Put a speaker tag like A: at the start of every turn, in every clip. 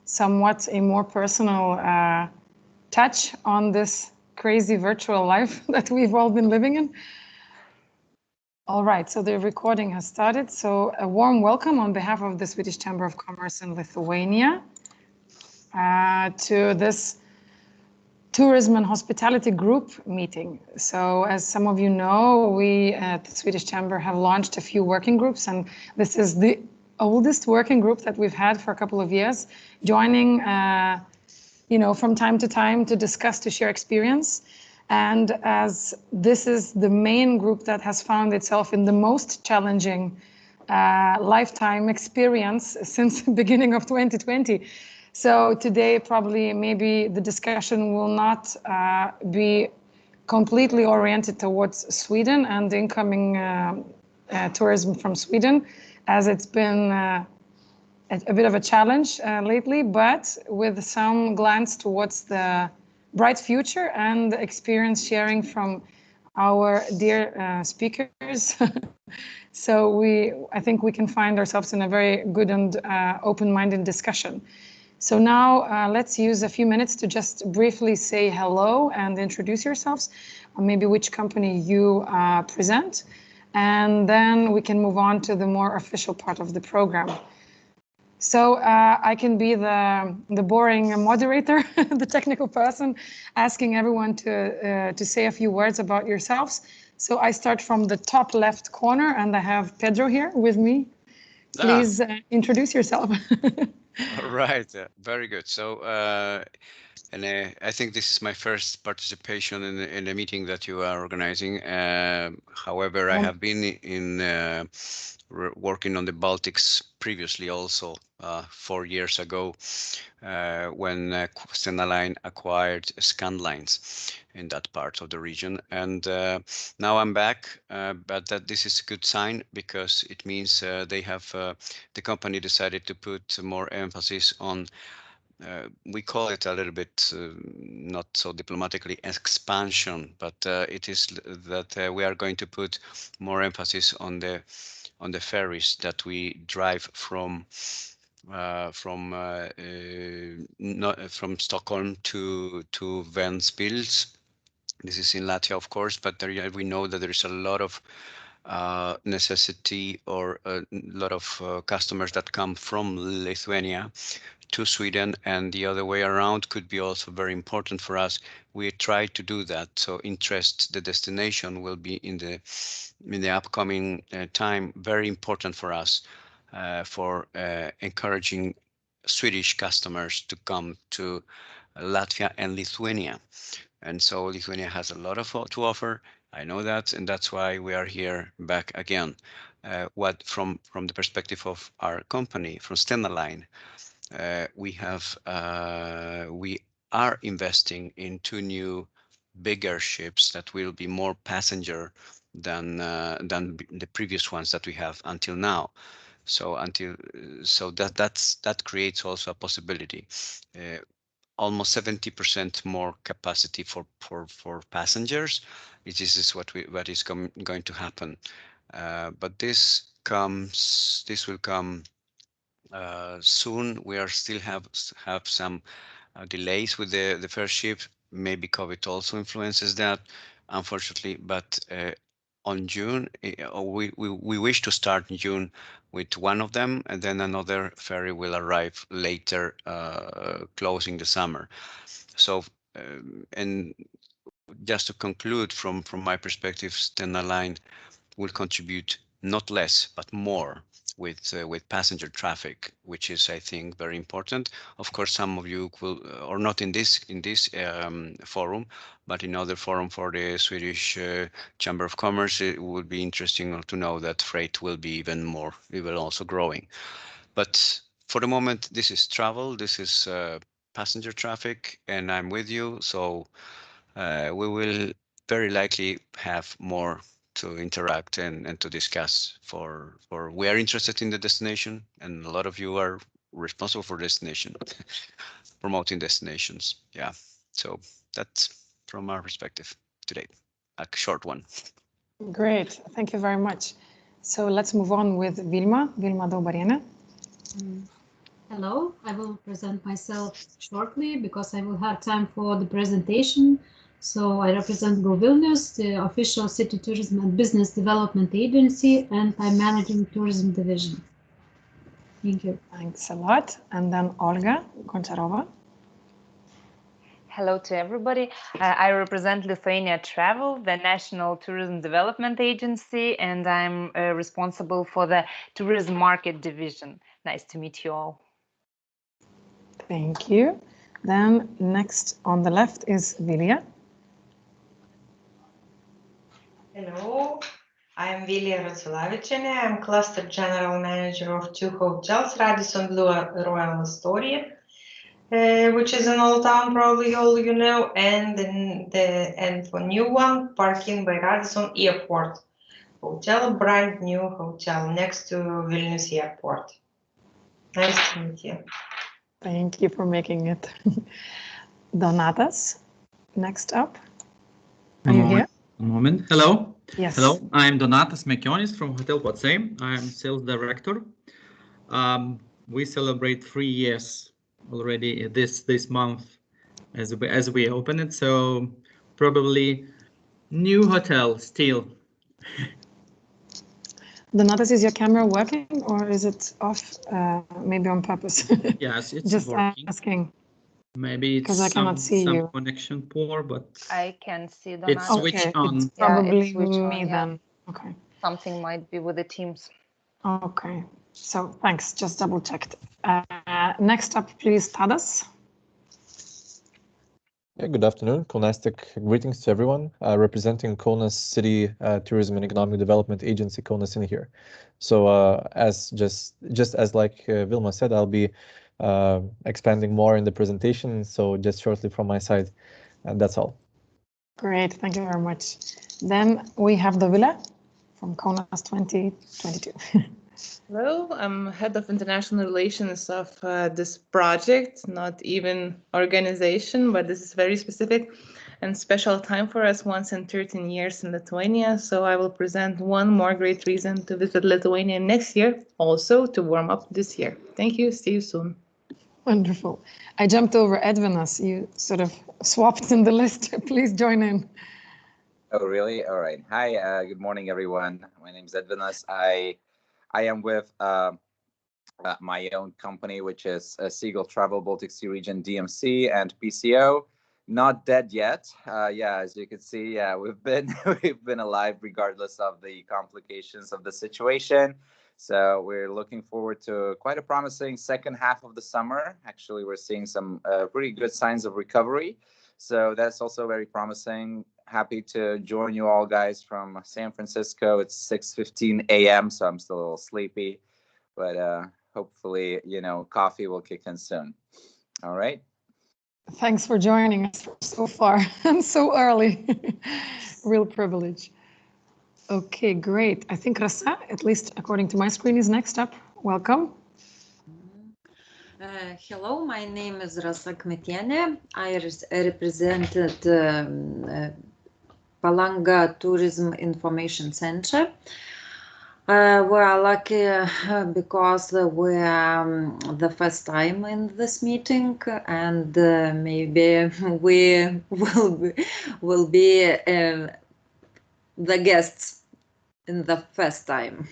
A: somewhat a more personal touch on this crazy virtual life that we've all been living in. All right, so the recording has started. So a warm welcome on behalf of the Swedish Chamber of Commerce in Lithuania to this Tourism and Hospitality Group meeting. So as some of you know, we at the Swedish Chamber have launched a few working groups, and this is the oldest working group that we've had for a couple of years, joining from time to time to discuss, to share experience. And as this is the main group that has found itself in the most challenging lifetime experience since the beginning of 2020. So today, probably maybe the discussion will not be completely oriented towards Sweden and the incoming tourism from Sweden, as it's been a bit of a challenge lately, but with some glance towards the bright future and experience sharing from our dear speakers. So I think we can find ourselves in a very good and open-minded discussion. So now let's use a few minutes to just briefly say hello and introduce yourselves, or maybe which company you present, and then we can move on to the more official part of the program. So I can be the boring moderator, the technical person, asking everyone to say a few words about yourselves. So I start from the top left corner, and I have Pedro here with me. Please introduce yourself.
B: All right, very good. So, I think this is my first participation in a meeting that you are organizing. However, I have been working on the Baltics previously also 4 years ago when Stena Line acquired Scandlines in that part of the region. And now I'm back, but this is a good sign because it means the company decided to put more emphasis on we call it a little bit not so diplomatically expansion, but it is that we are going to put more emphasis on the ferries that we drive from Stockholm to Ventspils. This is in Latvia, of course, but we know that there is a lot of necessity or a lot of customers that come from Lithuania to Sweden, and the other way around could be also very important for us. We try to do that. So the destination will be in the upcoming time very important for us for encouraging Swedish customers to come to Latvia and Lithuania. And so Lithuania has a lot to offer. I know that, and that's why we are here back again. From the perspective of our company, from Stena Line, we are investing in 2 new bigger ships that will be more passenger than the previous ones that we have until now. So that creates also a possibility. Almost 70% more capacity for passengers. This is what is going to happen. But this will come soon. We are still have some delays with the first ship. Maybe COVID also influences that, unfortunately. But on June, we wish to start in June with one of them, and then another ferry will arrive later, closing the summer. So, and just to conclude, from my perspective, Stena Line will contribute not less but more with passenger traffic, which is, I think, very important. Of course, some of you will, or not in this forum, but in other forum for the Swedish Chamber of Commerce, it would be interesting to know that freight will be even more, it will also growing. But for the moment, this is travel, this is passenger traffic, and I'm with you. So we will very likely have more to interact and to discuss for we are interested in the destination, and a lot of you are responsible for destination, promoting destinations. Yeah, so that's from our perspective today, a short one.
A: Great, thank you very much. So let's move on with Vilma Dobariene.
C: Hello, I will present myself shortly because I will have time for the presentation. So I represent Go Vilnius, the official city tourism and business development agency, and I'm managing tourism division. Thank you.
A: Thanks a lot. And then Olga Goncharova.
D: Hello to everybody. I represent Lithuania Travel, the National Tourism Development Agency, and I'm responsible for the tourism market division. Nice to meet you all.
A: Thank you. Then next on the left is Vilja.
E: Hello, I'm Vilija Raculavičienė. I'm Cluster General Manager of 2 hotels, Radisson Blu Royal Astoria, which is an old town, probably all you know, and for new one, Park Inn by Radisson Airport Hotel, brand new hotel next to Vilnius Airport. Nice to meet you.
A: Thank you for making it. Donatas, next up. Are you here?
F: One moment. Hello.
A: Yes.
F: Hello. I'm Donatas Mekionis from Hotel Potsdam. I'm sales director. We celebrate 3 years already this month as we open it. So probably new hotel still.
A: Donatas, is your camera working or is it off? Maybe on purpose.
F: Yes, it's
A: just
F: working.
A: asking.
F: Maybe it's
A: I cannot see
F: some
A: you.
F: connection poor, but
D: I can see Donatas.
F: it's switched on.
A: It's probably
D: switched on,
A: me then. Okay.
D: Something might be with the Teams.
A: Okay. So thanks. Just double checked. Next up, please, Tadas.
G: Yeah, good afternoon. Kaunastic greetings to everyone. Representing Kaunas City Tourism and Economic Development Agency, Kaunas Inn here. So as just as like Vilma said, I'll be expanding more in the presentation. So just shortly from my side, and that's all.
A: Great, thank you very much. Then we have Dovile from Kaunas 2022.
H: Hello, I'm head of international relations of this project, not even organization, but this is very specific and special time for us, once in 13 years in Lithuania. So I will present one more great reason to visit Lithuania next year, also to warm up this year. Thank you, see you soon.
A: Wonderful. I jumped over Edvinas. You sort of swapped in the list. Please join in.
I: Oh, really? All right. Hi, good morning, everyone. My name is Edvinas. I am with my own company, which is Seagull Travel Baltic Sea Region DMC and PCO. Not dead yet. Yeah, as you can see, we've been alive regardless of the complications of the situation. So we're looking forward to quite a promising second half of the summer. Actually, we're seeing some pretty good signs of recovery. So that's also very promising. Happy to join you all, guys, from San Francisco. It's 6:15 a.m., so I'm still a little sleepy, but hopefully, coffee will kick in soon. All right.
A: Thanks for joining us so far and so early. Real privilege. Okay, great. I think Rasa, at least according to my screen, is next up. Welcome.
J: Hello, my name is Rasa Kmetiene. I represented Palanga Tourism Information Center. We are lucky because we are the first time in this meeting, and maybe we will be the guests in the first time.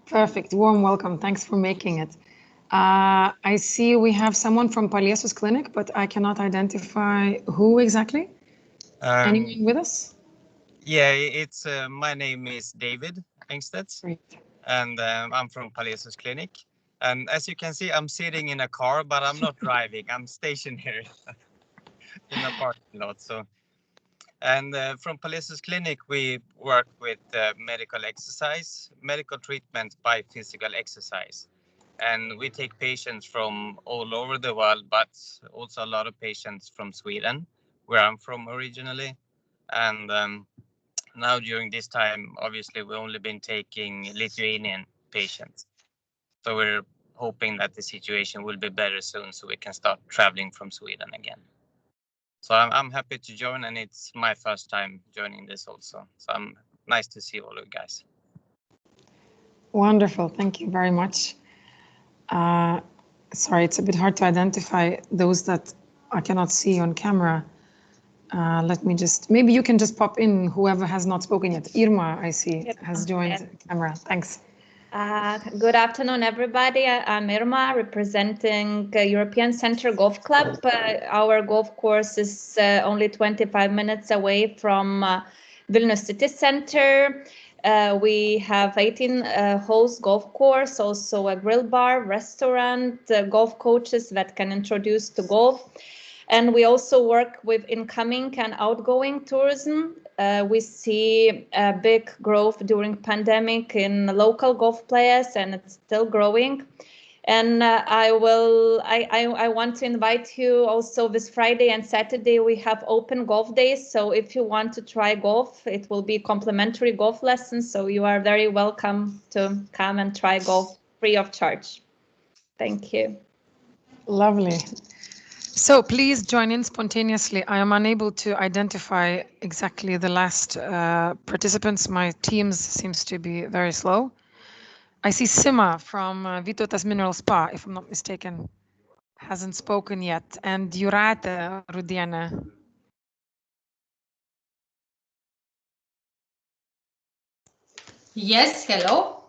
A: Perfect. Warm welcome. Thanks for making it. I see we have someone from Paliesus Clinic, but I cannot identify who exactly. Anyone with us?
K: Yeah, it's my name is David Engstedt, and I'm from Paliesus Clinic. And as you can see, I'm sitting in a car, but I'm not driving. I'm stationary in a parking lot. So, and from Paliesus Clinic, we work with medical exercise, medical treatment by physical exercise. And we take patients from all over the world, but also a lot of patients from Sweden, where I'm from originally. And now during this time, obviously, we've only been taking Lithuanian patients. So we're hoping that the situation will be better soon so we can start traveling from Sweden again. So I'm happy to join, and it's my first time joining this also. So I'm nice to see all of you guys.
A: Wonderful. Thank you very much. Sorry, it's a bit hard to identify those that I cannot see on camera. Let me just, maybe you can just pop in whoever has not spoken yet. Irma, I see, has joined camera. Thanks.
L: Good afternoon, everybody. I'm Irma, representing European Center Golf Club. Our golf course is only 25 minutes away from Vilnius City Center. We have 18 holes golf course, also a grill bar, restaurant, golf coaches that can introduce to golf. And we also work with incoming and outgoing tourism. We see a big growth during pandemic in local golf players, and it's still growing. And I want to invite you also this Friday and Saturday. We have open golf days. So if you want to try golf, it will be complimentary golf lessons. So you are very welcome to come and try golf free of charge. Thank you.
A: Lovely. So please join in spontaneously. I am unable to identify exactly the last participants. My Teams seems to be very slow. I see Sima from Vytautas Mineral Spa, if I'm not mistaken, hasn't spoken yet, and Jūratė Rudienė.
M: Yes, hello.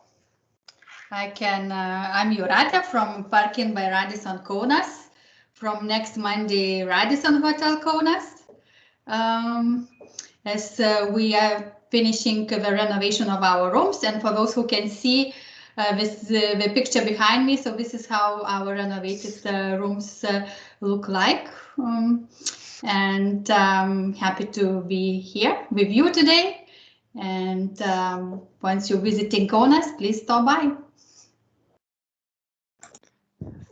M: I'm Jūratė from Parking by Radisson Kaunas. From next Monday, Radisson Hotel Kaunas. As we are finishing the renovation of our rooms, and for those who can see the picture behind me, so this is how our renovated rooms look like. And I'm happy to be here with you today. And once you're visiting Kaunas, please stop by.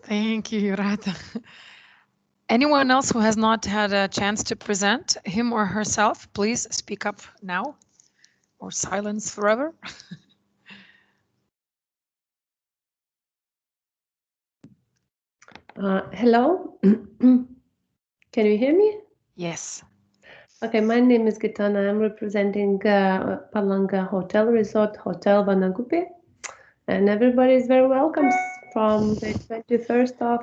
A: Thank you, Jūratė. Anyone else who has not had a chance to present him or herself, please speak up now or silence forever.
N: Hello. Can you hear me?
A: Yes.
N: Okay, my name is Gitana. I'm representing Palanga Hotel Resort Hotel Vanagupi, and everybody is very welcome from the 21st of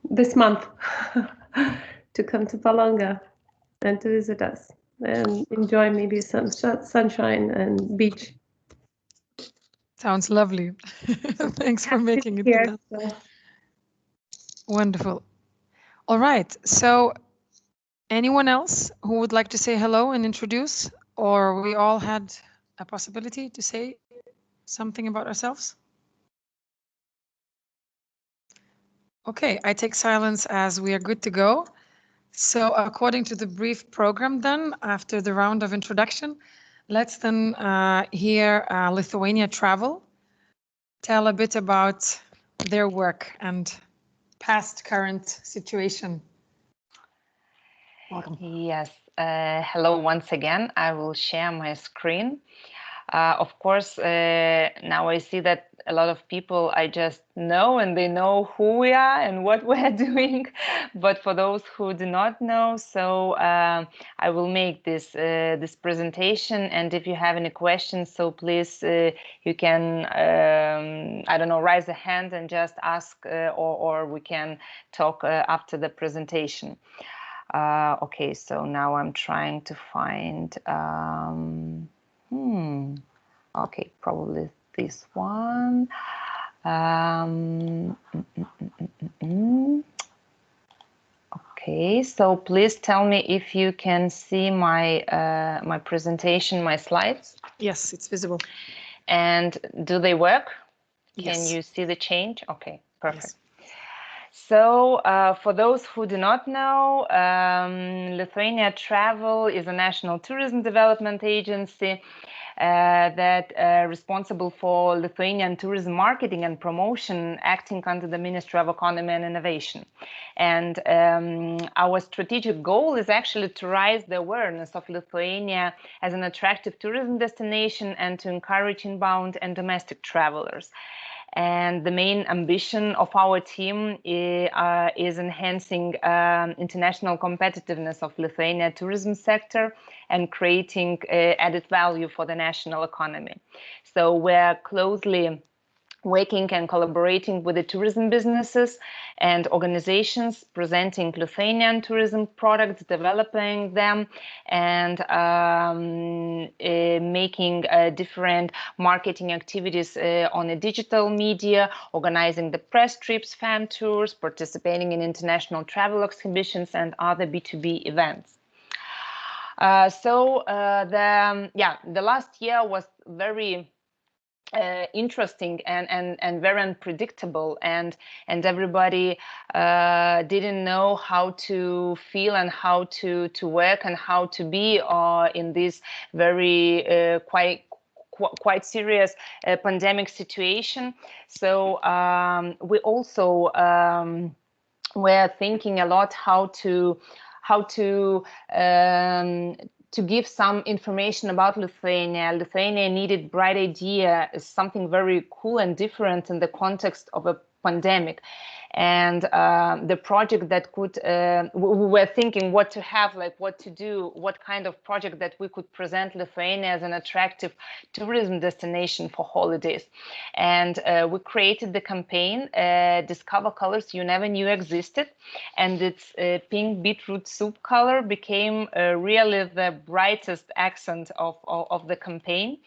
N: this month to come to Palanga and to visit us and enjoy maybe some sunshine and beach.
A: Sounds lovely. Thanks for making it
N: here.
A: Wonderful. All right. So anyone else who would like to say hello and introduce, or we all had a possibility to say something about ourselves? Okay, I take silence as we are good to go. So according to the brief program then, after the round of introduction, let's then hear Lithuania Travel tell a bit about their work and past current situation. Welcome.
D: Yes, hello once again. I will share my screen. Of course, now I see that a lot of people I just know, and they know who we are and what we are doing. But for those who do not know, so I will make this this presentation. And if you have any questions, so please you can I don't know, raise a hand and just ask, or we can talk after the presentation. Okay, so now I'm trying to find. Okay, probably this one. Okay, so please tell me if you can see my my presentation, my slides.
A: Yes, it's visible.
D: And do they work?
A: Yes.
D: Can you see the change? Okay, perfect.
A: Yes.
D: So for those who do not know, Lithuania Travel is a national tourism development agency that responsible for Lithuanian tourism marketing and promotion, acting under the Ministry of Economy and Innovation. And our strategic goal is actually to raise the awareness of Lithuania as an attractive tourism destination and to encourage inbound and domestic travelers. And the main ambition of our team is enhancing international competitiveness of Lithuania tourism sector and creating added value for the national economy. So we're closely working and collaborating with the tourism businesses and organizations, presenting Lithuanian tourism products, developing them, and making different marketing activities on a digital media, organizing the press trips, fan tours, participating in international travel exhibitions and other B2B events. The last year was very interesting and very unpredictable, and everybody didn't know how to feel and how to work and how to be in this very quite serious pandemic situation. So we also were thinking a lot how to give some information about Lithuania. Lithuania needed bright idea, is something very cool and different in the context of a pandemic. And the project that could, we were thinking what to have, like what to do, what kind of project that we could present Lithuania as an attractive tourism destination for holidays. And we created the campaign, Discover Colors You Never Knew Existed. And its pink beetroot soup color became really the brightest accent of the campaign.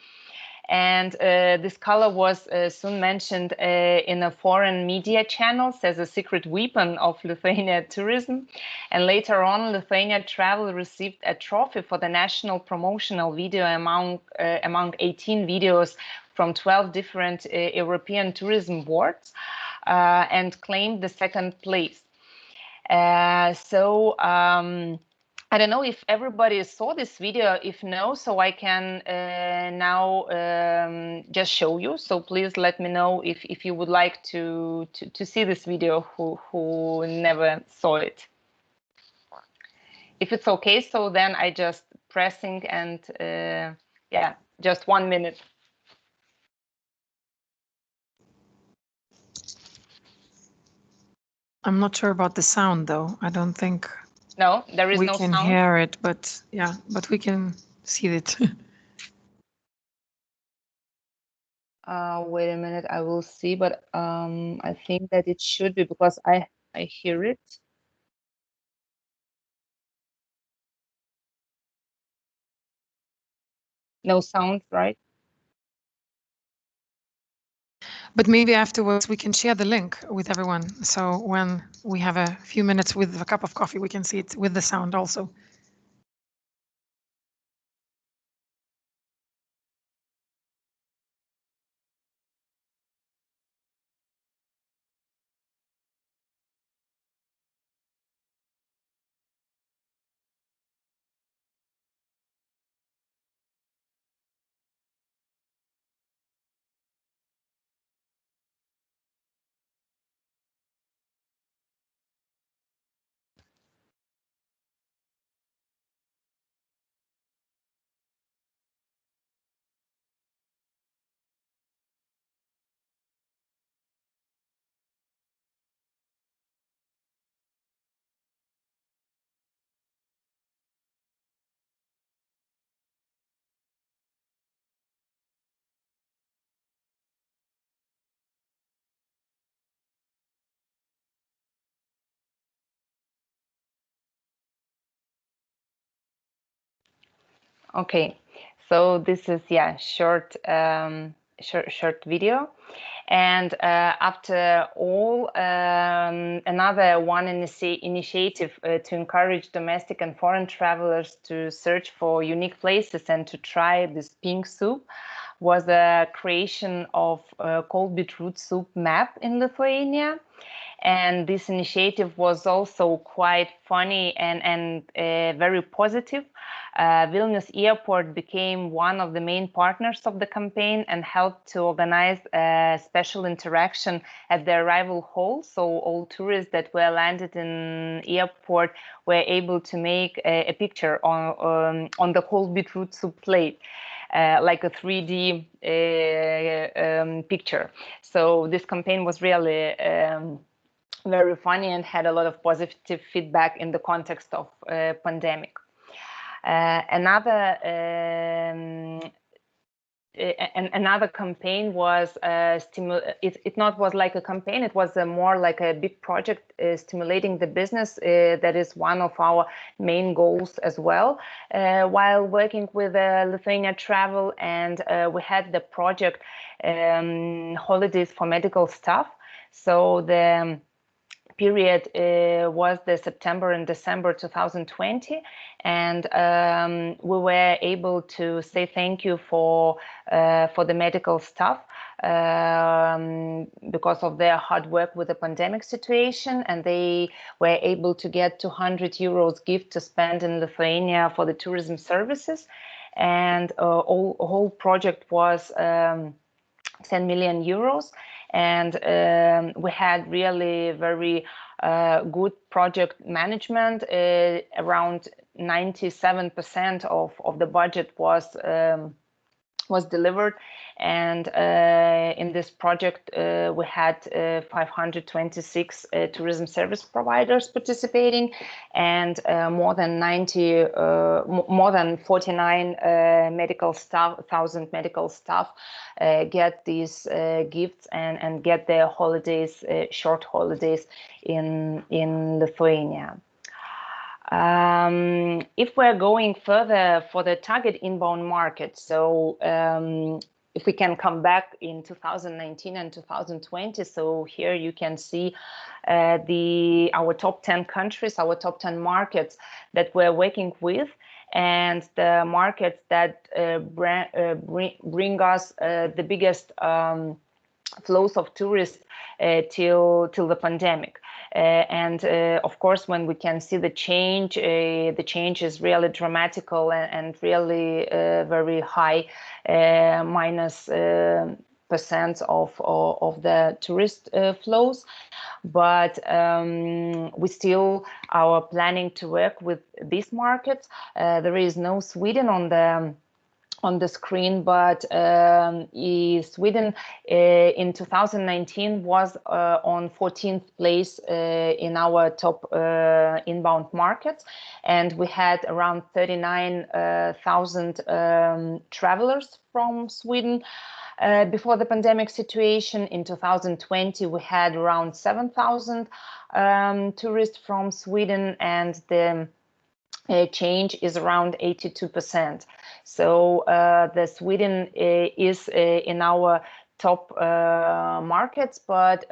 D: And this color was soon mentioned in a foreign media channels as a secret weapon of Lithuania tourism. And later on, Lithuania Travel received a trophy for the national promotional video among 18 videos from 12 different European tourism boards and claimed the second place. I don't know if everybody saw this video. If no, so I can now just show you. So please let me know if you would like to see this video who never saw it. If it's okay, so then I just pressing and yeah, just 1 minute.
A: I'm not sure about the sound though. I don't think.
D: No, there is no sound.
A: We can hear it, but yeah, but we can see it.
D: Wait a minute, I will see, but I think that it should be because I hear it. No sound, right?
A: But maybe afterwards we can share the link with everyone. So when we have a few minutes with a cup of coffee, we can see it with the sound also.
D: Okay, so this is short video, and after all, another one initiative to encourage domestic and foreign travelers to search for unique places and to try this pink soup was the creation of a cold beetroot soup map in Lithuania. And this initiative was also quite funny and very positive. Vilnius Airport became one of the main partners of the campaign and helped to organize a special interaction at the arrival hall. So all tourists that were landed in airport were able to make a picture on the cold beetroot soup plate. like a 3D picture. So this campaign was really very funny and had a lot of positive feedback in the context of pandemic. Another campaign was it not was like a campaign, it was more like a big project stimulating the business. That is one of our main goals as well while working with Lithuania Travel, and we had the project Holidays for Medical Staff. So the period was the September and December 2020, and we were able to say thank you for the medical staff because of their hard work with the pandemic situation, and they were able to get 200 euros gift to spend in Lithuania for the tourism services, and whole project was 10 million euros. And we had really very good project management. Around 97% of the budget was delivered, and in this project we had 526 tourism service providers participating, and more than 49 medical staff, 1,000 medical staff get these gifts and get their holidays, short holidays in Lithuania. If we're going further for the target inbound market, so if we can come back in 2019 and 2020, so here you can see our top 10 countries, our top 10 markets that we're working with, and the markets that bring us the biggest flows of tourists till the pandemic. And of course, when we can see the change is really dramatical and really very high, minus percent of the tourist flows. But we still are planning to work with these markets. There is no Sweden on the screen, but Sweden in 2019 was on 14th place in our top inbound markets, and we had around 39,000 travelers from Sweden. Before the pandemic situation in 2020, we had around 7,000 tourists from Sweden, and the change is around 82%. So the Sweden is in our top markets, but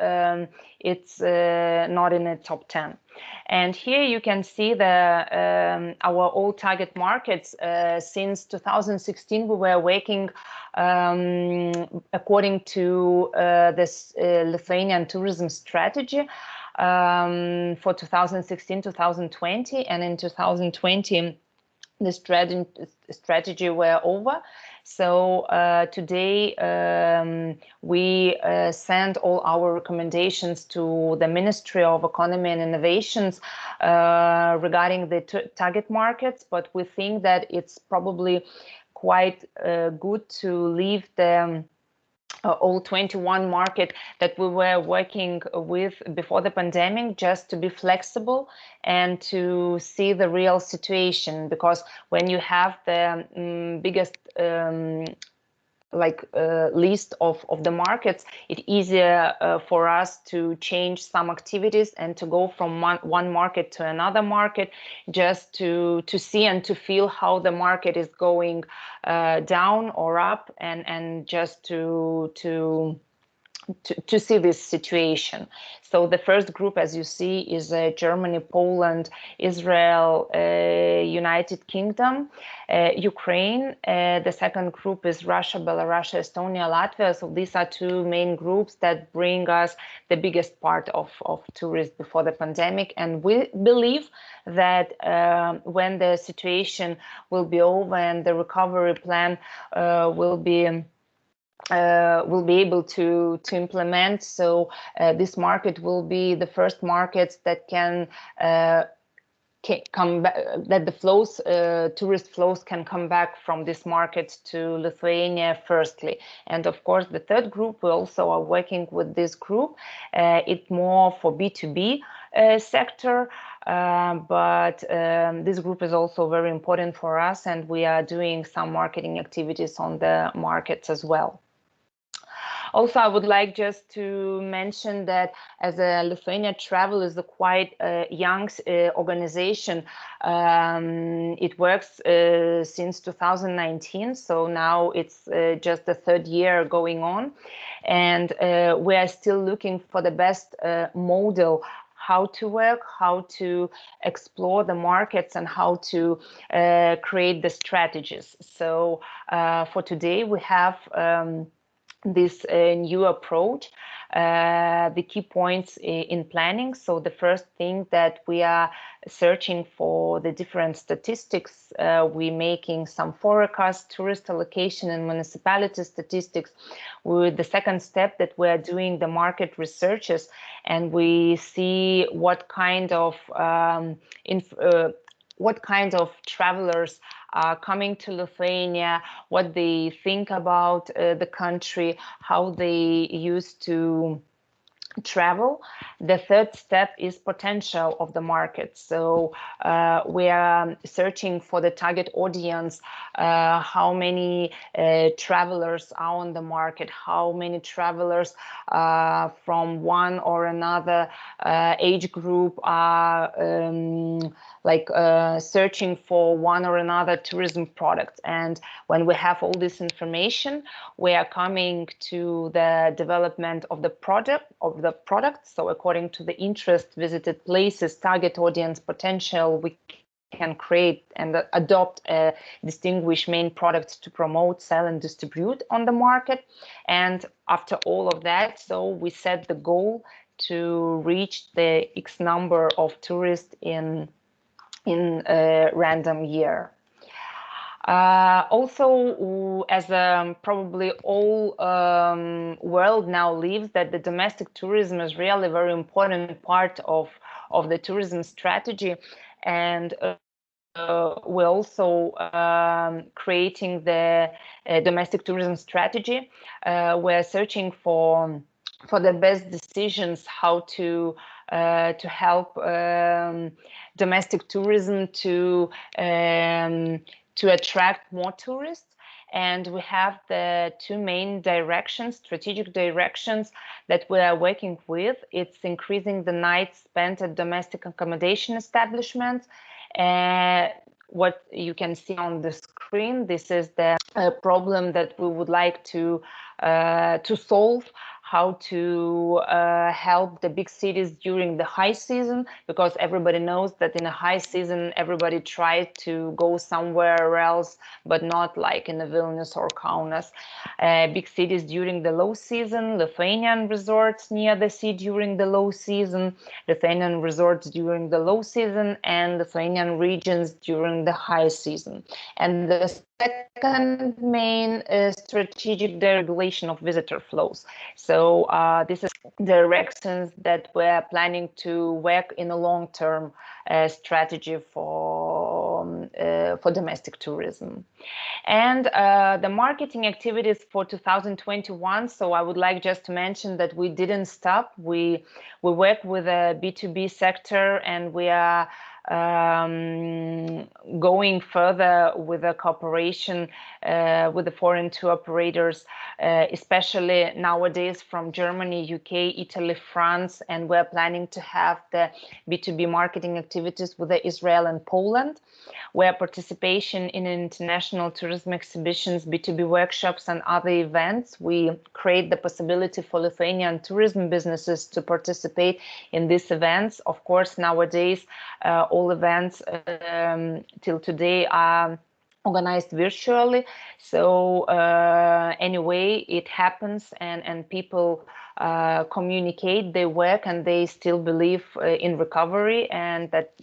D: it's not in the top 10. And here you can see our old target markets. Since 2016, we were working according to this Lithuanian tourism strategy for 2016-2020, and in 2020 the strategy were over. So today we send all our recommendations to the Ministry of Economy and Innovations regarding the target markets, but we think that it's probably quite good to leave the all 21 market that we were working with before the pandemic, just to be flexible and to see the real situation, because when you have the biggest list of the markets, it's easier for us to change some activities and to go from one market to another market, just to see and to feel how the market is going down or up, and just to see this situation. So the first group, as you see, is Germany, Poland, Israel, United Kingdom, Ukraine. The second group is Russia, Belarus, Estonia, Latvia. So these are two main groups that bring us the biggest part of tourists before the pandemic. And we believe that when the situation will be over and the recovery plan will be able to implement, so this market will be the first markets that can come back, that the flows, tourist flows can come back from this market to Lithuania firstly. And of course, the third group, we also are working with this group. It's more for B2B sector, but this group is also very important for us, and we are doing some marketing activities on the markets as well. Also, I would like just to mention that as a Lithuania Travel is a quite young organization. It works since 2019, so now it's just the third year going on, and we are still looking for the best model, how to work, how to explore the markets, and how to create the strategies. So for today, we have this new approach, the key points in planning. So the first thing that we are searching for the different statistics, we're making some forecasts, tourist allocation and municipality statistics. With the second step that we are doing the market researches, and we see what kind of travelers are coming to Lithuania, what they think about the country, how they used to travel. The third step is potential of the market. So we are searching for the target audience, how many travelers are on the market, how many travelers from one or another age group are searching for one or another tourism product. And when we have all this information, we are coming to the development of the product. So according to the interest, visited places, target audience, potential, we can create and adopt a distinguished main products to promote, sell, and distribute on the market. And after all of that, so we set the goal to reach the X number of tourists in a random year. Also, as probably all world now believes that the domestic tourism is really a very important part of the tourism strategy, and we're also creating the domestic tourism strategy. We're searching for the best decisions, how to help domestic tourism to attract more tourists. And we have the two main directions, strategic directions that we are working with. It's increasing the nights spent at domestic accommodation establishments. What you can see on the screen, this is the problem that we would like to solve, how to help the big cities during the high season, because everybody knows that in a high season, everybody tries to go somewhere else, but not like in the Vilnius or Kaunas. Big cities during the low season, Lithuanian resorts near the sea during the low season, Lithuanian resorts during the low season, and Lithuanian regions during the high season. And the second main strategic deregulation of visitor flows. So this is directions that we're planning to work in a long-term strategy for domestic tourism. And the marketing activities for 2021. So I would like just to mention that we didn't stop. We work with the B2B sector, and we are going further with a cooperation with the foreign tour operators, especially nowadays from Germany, UK, Italy, France, and we're planning to have the B2B marketing activities with Israel and Poland, where participation in international tourism exhibitions, B2B workshops, and other events, we create the possibility for Lithuanian tourism businesses to participate in these events. Of course, nowadays, all events till today are organized virtually. So anyway, it happens, and people communicate their work, and they still believe in recovery and that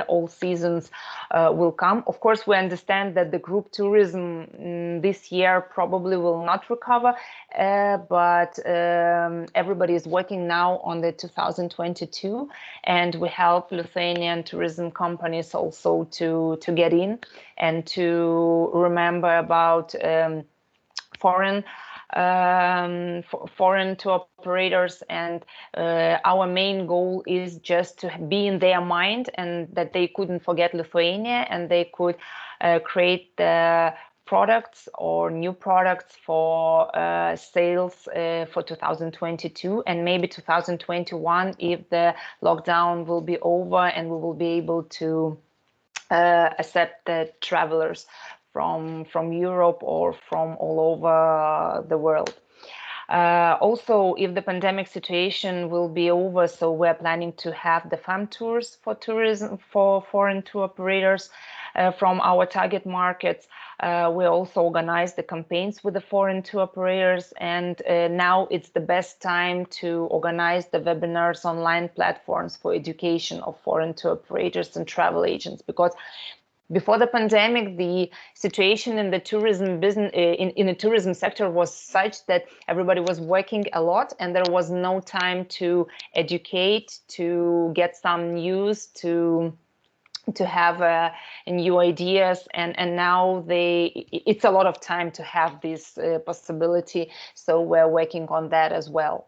D: all seasons will come. Of course, we understand that the group tourism this year probably will not recover, but everybody is working now on the 2022, and we help Lithuanian tourism companies also to get in and to remember about foreign tour operators, and our main goal is just to be in their mind and that they couldn't forget Lithuania, and they could create the products or new products for sales for 2022 and maybe 2021 if the lockdown will be over and we will be able to accept the travelers from Europe or from all over the world. Also, if the pandemic situation will be over, so we're planning to have the farm tours for tourism for foreign tour operators from our target markets. We also organize the campaigns with the foreign tour operators, and now it's the best time to organize the webinars, online platforms for education of foreign tour operators and travel agents, because before the pandemic, the situation in the tourism business, in the tourism sector was such that everybody was working a lot and there was no time to educate, to get some news, to have new ideas, and now it's a lot of time to have this possibility. So we're working on that as well.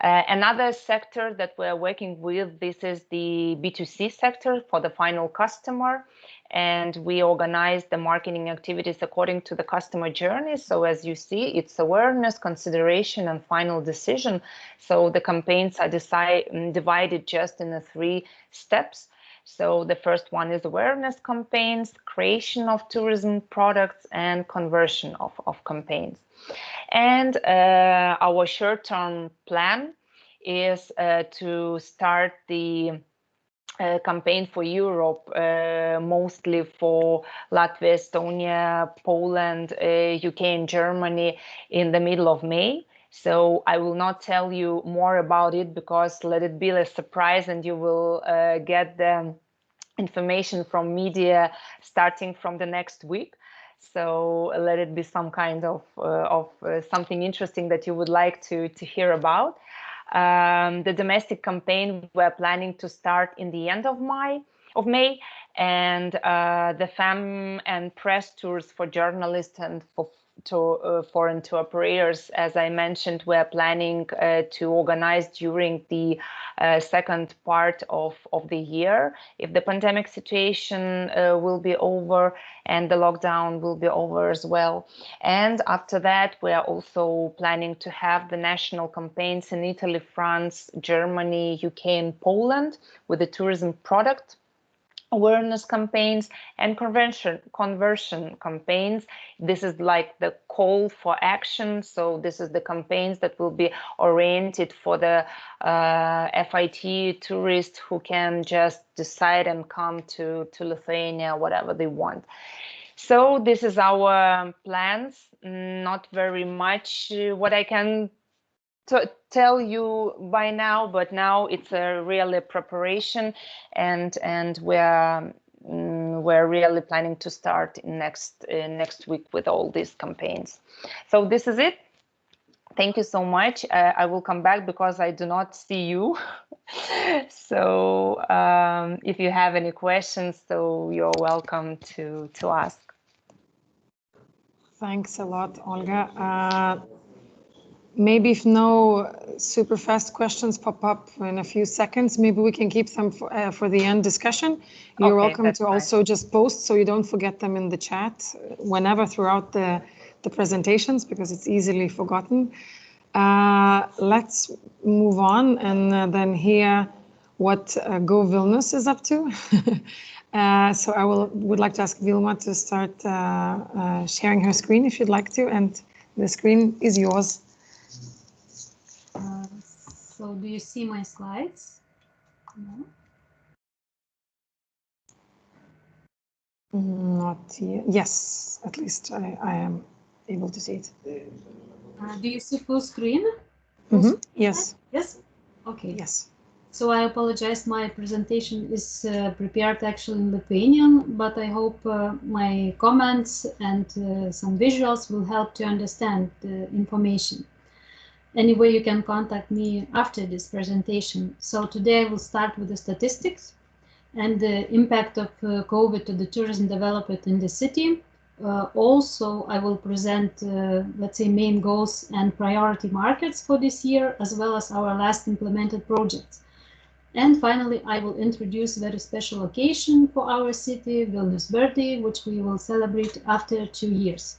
D: Another sector that we're working with, this is the B2C sector for the final customer. And we organize the marketing activities according to the customer journey. So as you see, it's awareness, consideration, and final decision. So the campaigns are divided just in the 3 steps. So the first one is awareness campaigns, creation of tourism products, and conversion of campaigns. And our short-term plan is to start the campaign for Europe, mostly for Latvia, Estonia, Poland, UK, and Germany in the middle of May. So I will not tell you more about it, because let it be a surprise, and you will get the information from media starting from the next week. So let it be some kind of something interesting that you would like to hear about. The domestic campaign we're planning to start in the end of May, and the FAM and press tours for journalists and for foreign tour operators, as I mentioned, we're planning to organize during the second part of the year, if the pandemic situation will be over and the lockdown will be over as well. And after that, we are also planning to have the national campaigns in Italy, France, Germany, UK, and Poland with the tourism product awareness campaigns and conversion campaigns. This is like the call for action. So this is the campaigns that will be oriented for the FIT tourists who can just decide and come to Lithuania, whatever they want. So this is our plans. Not very much what I can tell you by now, but now it's a really preparation, and we're really planning to start next week with all these campaigns. So this is it. Thank you so much. I will come back because I do not see you. So if you have any questions, so you're welcome to ask.
A: Thanks a lot, Olga. Maybe if no super fast questions pop up in a few seconds, maybe we can keep them for the end discussion. You're welcome to also just post so you don't forget them in the chat whenever throughout the presentations, because it's easily forgotten. Let's move on and then hear what Go Vilnius is up to. So I would like to ask Vilma to start sharing her screen if you'd like to, and the screen is yours.
C: So do you see my slides? No?
A: Not yet. Yes, at least I am able to see it.
C: Do you see full screen?
A: Yes.
C: Yes? Okay.
A: Yes.
C: So I apologize, my presentation is prepared actually in Lithuanian, but I hope my comments and some visuals will help to understand the information. Anyway, you can contact me after this presentation. So today I will start with the statistics and the impact of COVID to the tourism development in the city. Also, I will present, let's say, main goals and priority markets for this year, as well as our last implemented projects. And finally, I will introduce a very special occasion for our city, Vilnius birthday, which we will celebrate after 2 years.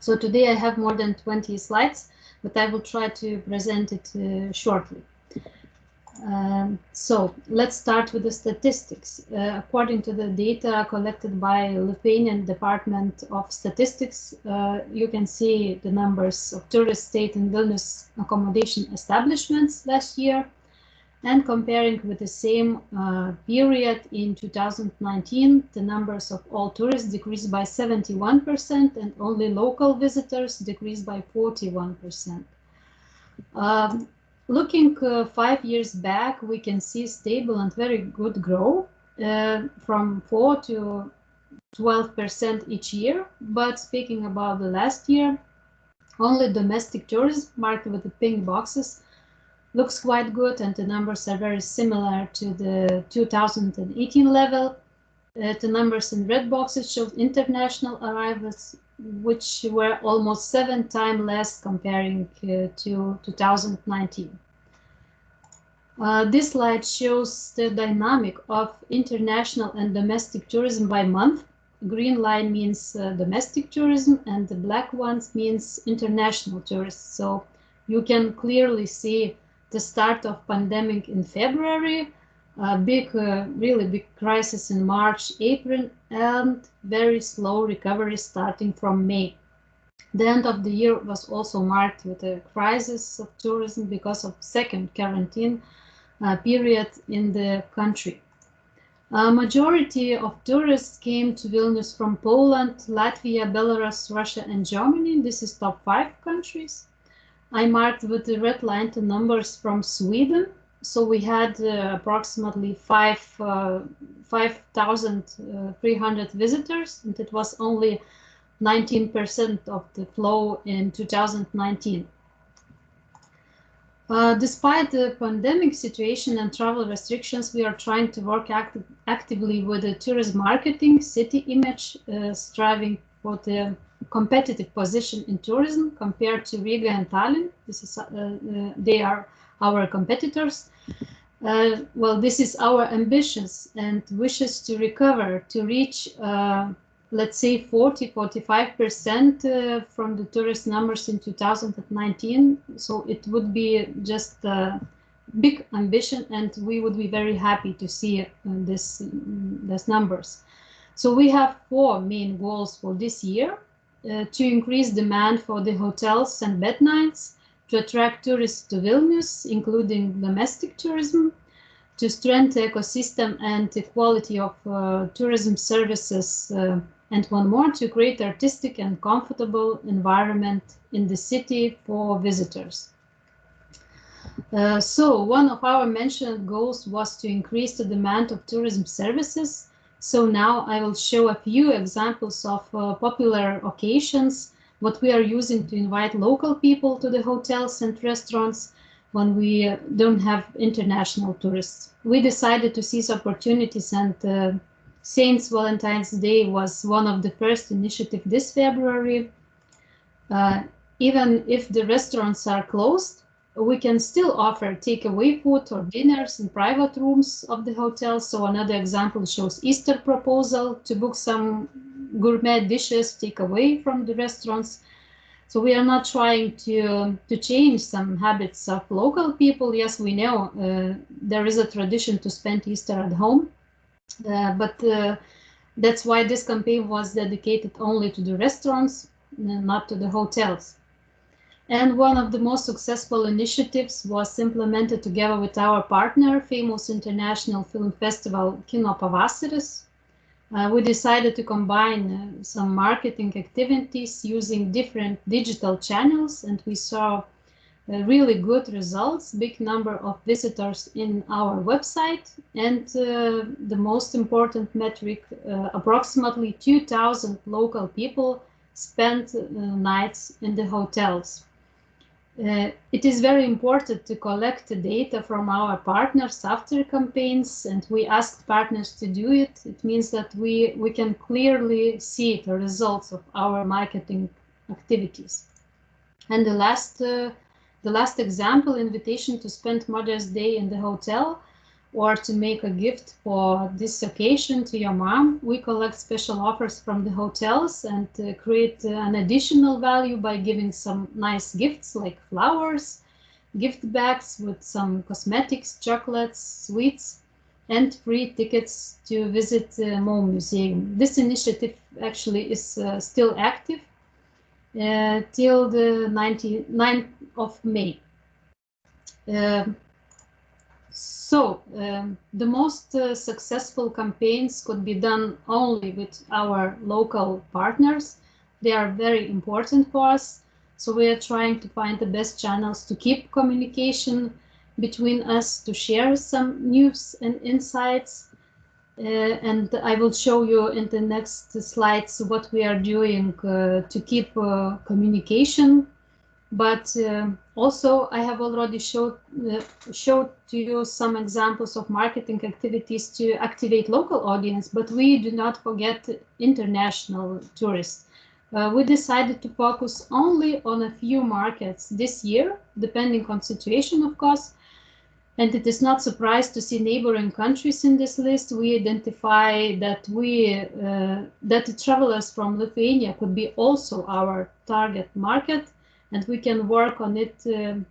C: So today I have more than 20 slides, but I will try to present it shortly. So let's start with the statistics. According to the data collected by Lithuanian Department of Statistics, you can see the numbers of tourists stayed in Vilnius accommodation establishments last year. And comparing with the same period in 2019, the numbers of all tourists decreased by 71% and only local visitors decreased by 41%. Looking 5 years back, we can see stable and very good growth from 4 to 12% each year. But speaking about the last year, only domestic tourism, marked with the pink boxes, looks quite good, and the numbers are very similar to the 2018 level. The numbers in red boxes show international arrivals, which were almost 7 times less comparing to 2019. This slide shows the dynamic of international and domestic tourism by month. Green line means domestic tourism, and the black ones means international tourists. So you can clearly see the start of pandemic in February, a really big crisis in March, April, and very slow recovery starting from May. The end of the year was also marked with a crisis of tourism because of second quarantine period in the country. A majority of tourists came to Vilnius from Poland, Latvia, Belarus, Russia, and Germany. This is top 5 countries. I marked with the red line the numbers from Sweden. So we had approximately 5,300 visitors, and it was only 19% of the flow in 2019. Despite the pandemic situation and travel restrictions, we are trying to work actively with the tourism marketing, city image, striving for the competitive position in tourism compared to Riga and Tallinn. This is, they are our competitors. Well, this is our ambitions and wishes to recover, to reach, let's say, 40–45% from the tourist numbers in 2019. So it would be just a big ambition, and we would be very happy to see these numbers. So we have 4 main goals for this year. To increase demand for the hotels and bed nights, to attract tourists to Vilnius, including domestic tourism, to strengthen the ecosystem and the quality of tourism services, and one more, to create artistic and comfortable environment in the city for visitors. So one of our mentioned goals was to increase the demand of tourism services. So now I will show a few examples of popular occasions, what we are using to invite local people to the hotels and restaurants when we don't have international tourists. We decided to seize opportunities, and Saint Valentine's Day was one of the first initiatives this February. Even if the restaurants are closed, we can still offer takeaway food or dinners in private rooms of the hotel. So another example shows Easter proposal to book some gourmet dishes, take away from the restaurants. So we are not trying to change some habits of local people. Yes, we know there is a tradition to spend Easter at home, but that's why this campaign was dedicated only to the restaurants, not to the hotels. And one of the most successful initiatives was implemented together with our partner, famous international film festival Kino Pavasaris. We decided to combine some marketing activities using different digital channels, and we saw really good results, big number of visitors in our website, and the most important metric, approximately 2,000 local people spent nights in the hotels. It is very important to collect data from our partners after campaigns, and we asked partners to do it. It means that we can clearly see the results of our marketing activities. And the last example, invitation to spend Mother's Day in the hotel or to make a gift for this occasion to your mom. We collect special offers from the hotels and create an additional value by giving some nice gifts like flowers, gift bags with some cosmetics, chocolates, sweets, and free tickets to visit Mo Museum. This initiative actually is still active till the 29th of May. The most successful campaigns could be done only with our local partners. They are very important for us. So we are trying to find the best channels to keep communication between us, to share some news and insights. And I will show you in the next slides what we are doing to keep communication. But also I have already showed to you some examples of marketing activities to activate local audience, but we do not forget international tourists. We decided to focus only on a few markets this year, depending on situation, of course. And it is not surprised to see neighboring countries in this list. We identify that that the travelers from Lithuania could be also our target market, and we can work on it if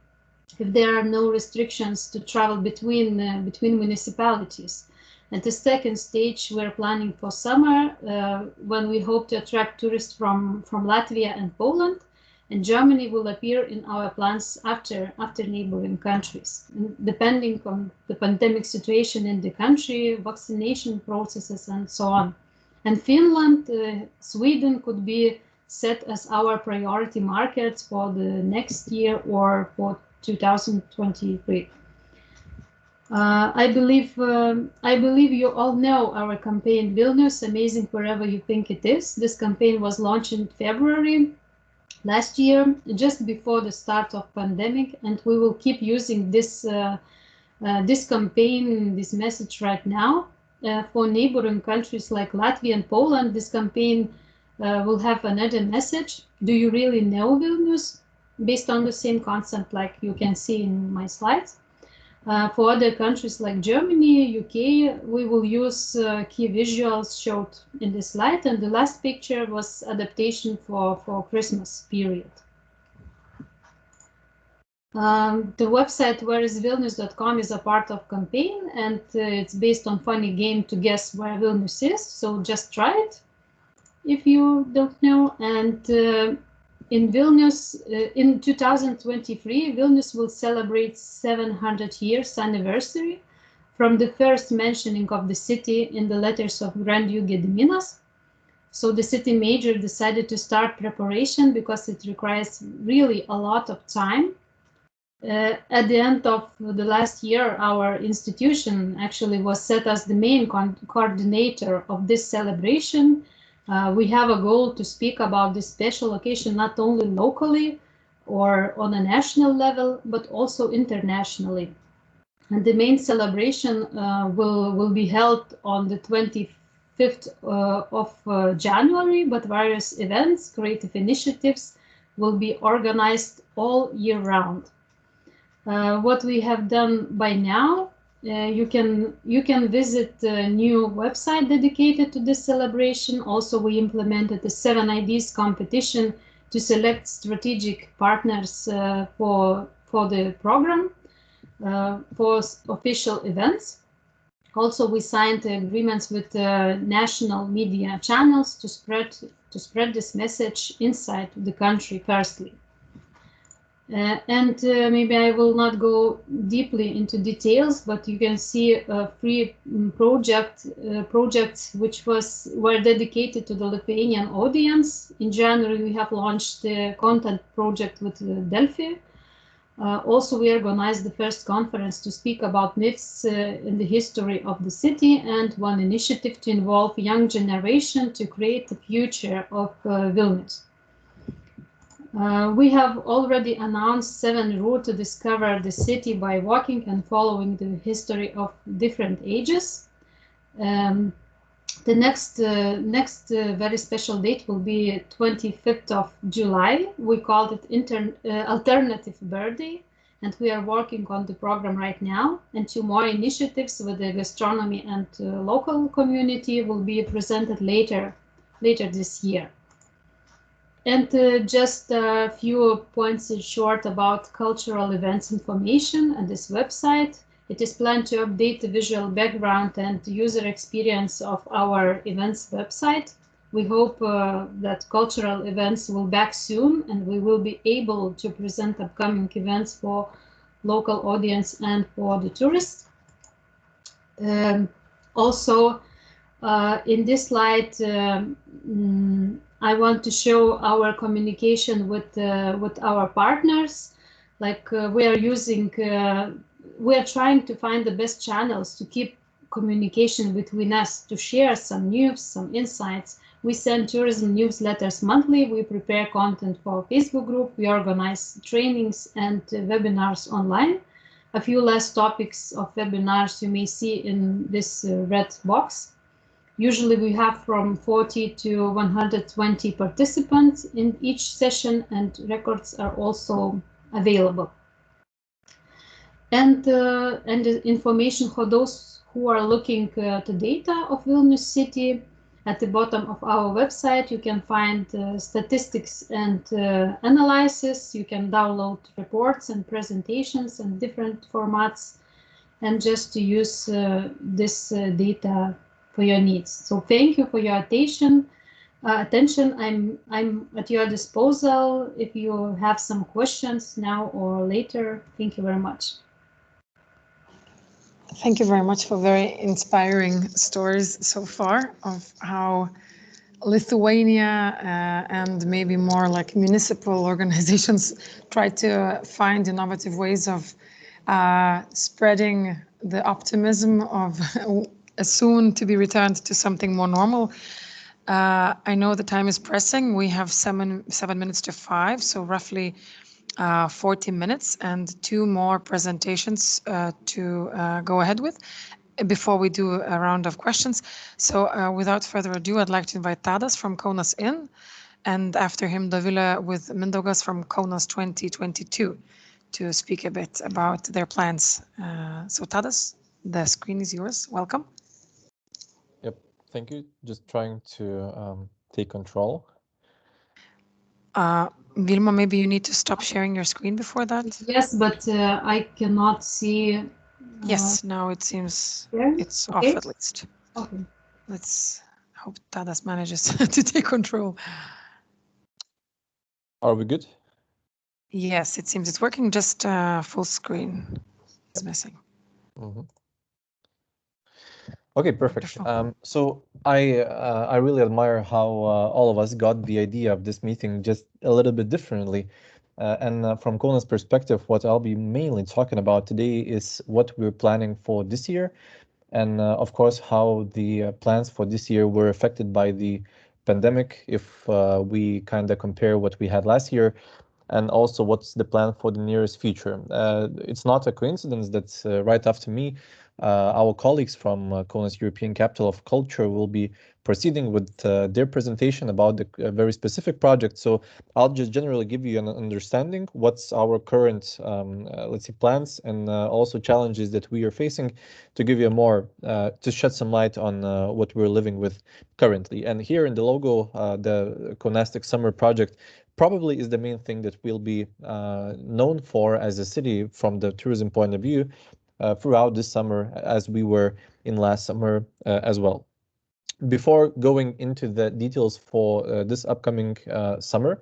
C: there are no restrictions to travel between municipalities. At the second stage, we're planning for summer, when we hope to attract tourists from Latvia and Poland, and Germany will appear in our plans after neighboring countries, depending on the pandemic situation in the country, vaccination processes, and so on. And Finland, Sweden could be set as our priority markets for the next year or for 2023. I believe you all know our campaign Vilnius, amazing wherever you think it is. This campaign was launched in February last year, just before the start of pandemic, and we will keep using this this campaign, this message right now. For neighboring countries like Latvia and Poland, this campaign will have another message. Do you really know Vilnius? Based on the same concept like you can see in my slides. For other countries like Germany, UK, we will use key visuals showed in this slide, and the last picture was adaptation for Christmas period. The website whereisvilnius.com is a part of campaign, and it's based on funny game to guess where Vilnius is, so just try it if you don't know. And in Vilnius, in 2023, Vilnius will celebrate 700 years anniversary from the first mentioning of the city in the letters of Grand Duke Gediminas. So the city major decided to start preparation because it requires really a lot of time. At the end of the last year, our institution actually was set as the main coordinator of this celebration. We have a goal to speak about this special occasion not only locally or on a national level, but also internationally. And the main celebration will be held on the 25th of January, but various events, creative initiatives will be organized all year round. What we have done by now, you can visit a new website dedicated to this celebration. Also, we implemented the 7 IDs competition to select strategic partners for the program, for official events. Also, we signed agreements with national media channels to spread this message inside the country firstly. Maybe I will not go deeply into details, but you can see a free projects which were dedicated to the Lithuanian audience. In January, we have launched the content project with Delphi. Also, we organized the first conference to speak about myths in the history of the city, and one initiative to involve young generation to create the future of Vilnius. We have already announced 7 routes to discover the city by walking and following the history of different ages. The next very special date will be 25th of July. We called it Alternative Birthday, and we are working on the program right now. And 2 more initiatives with the gastronomy and local community will be presented later this year. And just a few points in short about cultural events information at this website. It is planned to update the visual background and user experience of our events website. We hope that cultural events will back soon, and we will be able to present upcoming events for local audience and for the tourists. Also, in this slide, I want to show our communication with our partners. Like we are trying to find the best channels to keep communication between us, to share some news, some insights. We send tourism newsletters monthly. We prepare content for Facebook group. We organize trainings and webinars online. A few last topics of webinars you may see in this red box. Usually we have from 40 to 120 participants in each session, and records are also available. And the information for those who are looking to data of Vilnius city, at the bottom of our website you can find statistics and analysis. You can download reports and presentations in different formats, and just to use this data for your needs. So thank you for your attention. I'm at your disposal if you have some questions now or later. Thank you very much.
A: Thank you very much for very inspiring stories so far of how Lithuania and maybe more like municipal organizations try to find innovative ways of spreading the optimism of soon to be returned to something more normal. I know the time is pressing. We have 7 minutes to 5, so roughly 40 minutes and 2 more presentations to go ahead with before we do a round of questions. So without further ado, I'd like to invite Tadas from Kaunas Inn, and after him Dovilė with Mindaugas from Kaunas 2022 to speak a bit about their plans. So Tadas, the screen is yours. Welcome.
G: Yep, thank you. Just trying to take control.
A: Vilma, maybe you need to stop sharing your screen before that.
C: Yes, but I cannot see.
A: Yes, now it seems it's
C: okay.
A: off at least.
C: Okay.
A: Let's hope Tadas manages to take control.
G: Are we good?
A: Yes, it seems it's working. Just full screen is missing.
G: Mm-hmm. Okay, perfect. So I really admire how all of us got the idea of this meeting just a little bit differently. And from Kaunas' perspective, what I'll be mainly talking about today is what we're planning for this year, and of course how the plans for this year were affected by the pandemic, if we kind of compare what we had last year, and also what's the plan for the nearest future. It's not a coincidence that right after me, our colleagues from Kaunas European Capital of Culture will be proceeding with their presentation about the very specific project. So I'll just generally give you an understanding what's our current, let's say, plans and also challenges that we are facing, to give you a more, to shed some light on what we're living with currently. And here in the logo, the Kaunastic Summer Project probably is the main thing that we'll be known for as a city from the tourism point of view throughout this summer, as we were in last summer as well. Before going into the details for this upcoming summer,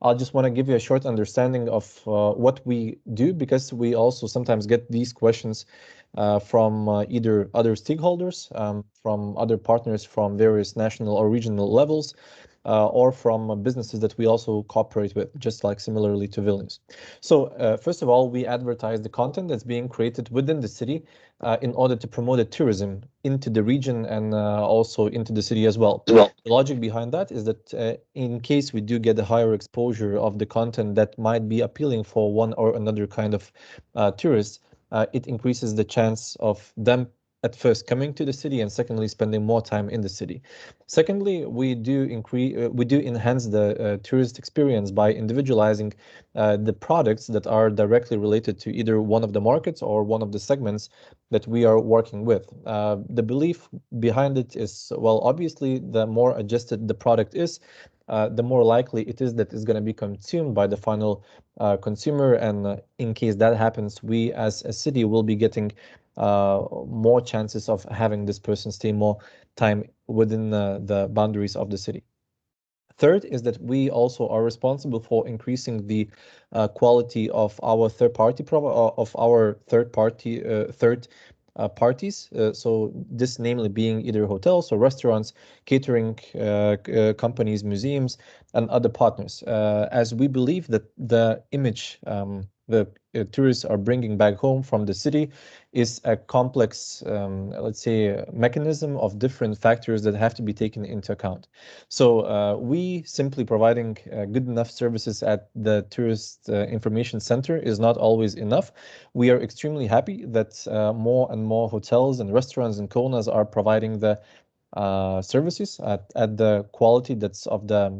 G: I just want to give you a short understanding of what we do, because we also sometimes get these questions from either other stakeholders, from other partners from various national or regional levels, or from businesses that we also cooperate with, just like similarly to Vilnius. So first of all, we advertise the content that's being created within the city in order to promote the tourism into the region and also into the city as well. The logic behind that is that in case we do get a higher exposure of the content that might be appealing for one or another kind of tourists, it increases the chance of them at first coming to the city, and secondly spending more time in the city. Secondly, we do enhance the tourist experience by individualizing the products that are directly related to either one of the markets or one of the segments that we are working with. The belief behind it is, well, obviously the more adjusted the product is, the more likely it is that it's going to be consumed by the final consumer. And in case that happens, we as a city will be getting more chances of having this person stay more time within the boundaries of the city. Third is that we also are responsible for increasing the quality of our third parties. So this namely being either hotels or restaurants, catering companies, museums, and other partners, as we believe that the image the tourists are bringing back home from the city is a complex, let's say, mechanism of different factors that have to be taken into account. So we simply providing good enough services at the tourist information center is not always enough. We are extremely happy that more and more hotels and restaurants in Kaunas are providing the services at the quality that's of the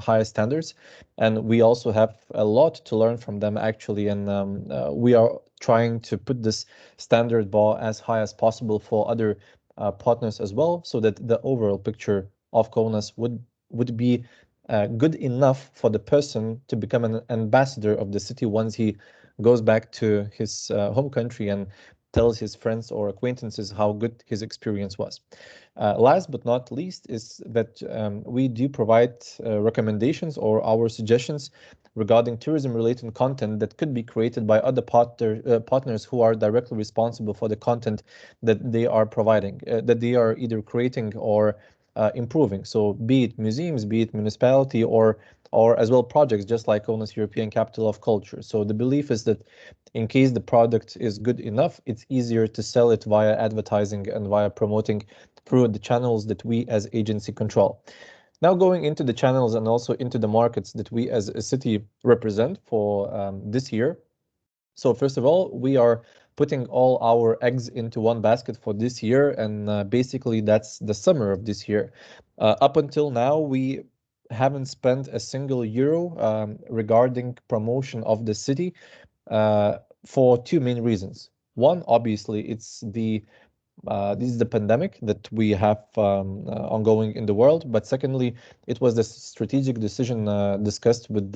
G: highest standards, and we also have a lot to learn from them actually, and we are trying to put this standard bar as high as possible for other partners as well, so that the overall picture of Kaunas would be good enough for the person to become an ambassador of the city once he goes back to his home country and tells his friends or acquaintances how good his experience was. Last but not least is that we do provide recommendations or our suggestions regarding tourism-related content that could be created by other partners who are directly responsible for the content that they are providing, that they are either creating or improving. So be it museums, be it municipality, or as well projects, just like Kaunas European Capital of Culture. So the belief is that in case the product is good enough, it's easier to sell it via advertising and via promoting through the channels that we as agency control. Now going into the channels and also into the markets that we as a city represent for this year. So first of all, we are putting all our eggs into one basket for this year, and basically that's the summer of this year. Up until now, we haven't spent a single euro regarding promotion of the city for two main reasons. One, obviously, it's this is the pandemic that we have ongoing in the world. But secondly, it was the strategic decision discussed with